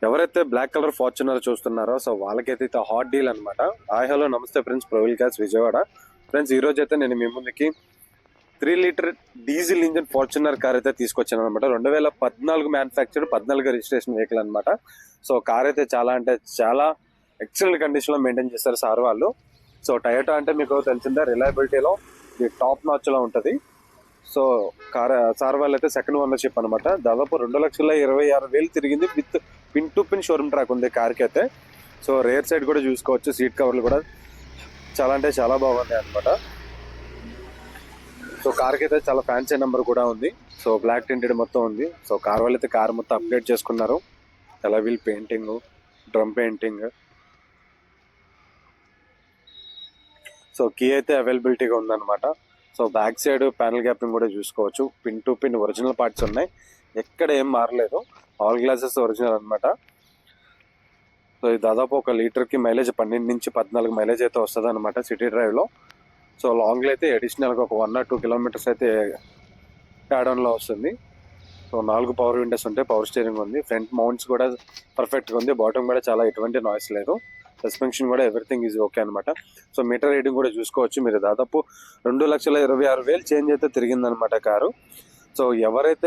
ఎవరైతే black colour Fortuner చూస్తున్నారో so వాళ్ళకైతే హాట్ డీల్ అనమాట. హాయ్ హలో నమస్తే ఫ్రెండ్స్, ప్రొవిల్ క్యాస్ విజయవాడ. ఫ్రెండ్స్ ఈ రోజు అయితే నేను మీ ముందుకి 3 litre diesel engine Fortuner car అయితే తీసుకొచ్చాను అనమాట. 2014 మ్యానుఫ్యాక్చర్డ్, 14 రిజిస్ట్రేషన్ వెహికల్ అనమాట. సో కార్ అయితే చాలా అంటే చాలా ఎక్సలెంట్ కండిషన్ లో మెయింటైన్ చేస్తారు సార్ వాళ్ళు. సో టయోటా అంటే మీకు తెలిసిందే, రిలయబిలిటీలో టాప్ నాచ్ లో ఉంటుంది. సో కార్ సార్ వాళ్ళు అయితే సెకండ్ ఓనర్షిప్ అనమాట. దాదాపు 2,26,000 తిరిగింది. With pin to pin showroom track ఉంది కార్కి అయితే. సో రేర్ సైడ్ కూడా చూసుకోవచ్చు, సీట్ కవర్లు కూడా చాలా అంటే చాలా బాగున్నాయి అనమాట. సో కార్కి అయితే చాలా ఫ్యాన్సీ నెంబర్ కూడా ఉంది. సో బ్లాక్ టింటెడ్ మొత్తం ఉంది. సో కార్ వాళ్ళు అయితే కార్ మొత్తం అప్డేట్ చేసుకున్నారు. Wheel painting, drum painting. So key అయితే అవైలబిలిటీగా ఉందన్నమాట. So back side panel gapping కూడా చూసుకోవచ్చు. Pin to pin original parts ఉన్నాయి, ఎక్కడ ఏం మారలేదు. ఆల్ గ్లాసెస్ ఒరిజినల్ అనమాట. సో ఇది దాదాపు 1 లీటర్కి మైలేజ్ 12 నుంచి 14 మైలేజ్ అయితే వస్తుంది అనమాట సిటీ డ్రైవ్లో. సో లాంగ్లో అయితే అడిషనల్గా ఒక 1 or 2 కిలోమీటర్స్ అయితే యాడ్ ఆన్లో వస్తుంది. సో 4 పవర్ విండోస్ ఉంటాయి, పవర్ స్టీరింగ్ ఉంది, ఫ్రంట్ మౌంట్స్ కూడా పర్ఫెక్ట్గా ఉంది, బాటమ్ కూడా చాలా ఎటువంటి నాయిస్ లేదు, సస్పెన్షన్ కూడా ఎవ్రీథింగ్ ఈజ్ ఓకే అనమాట. సో మీటర్ రీడింగ్ కూడా చూసుకోవచ్చు మీరు. దాదాపు 2,26,000 చేంజ్ అయితే తిరిగిందనమాట కారు. సో ఎవరైతే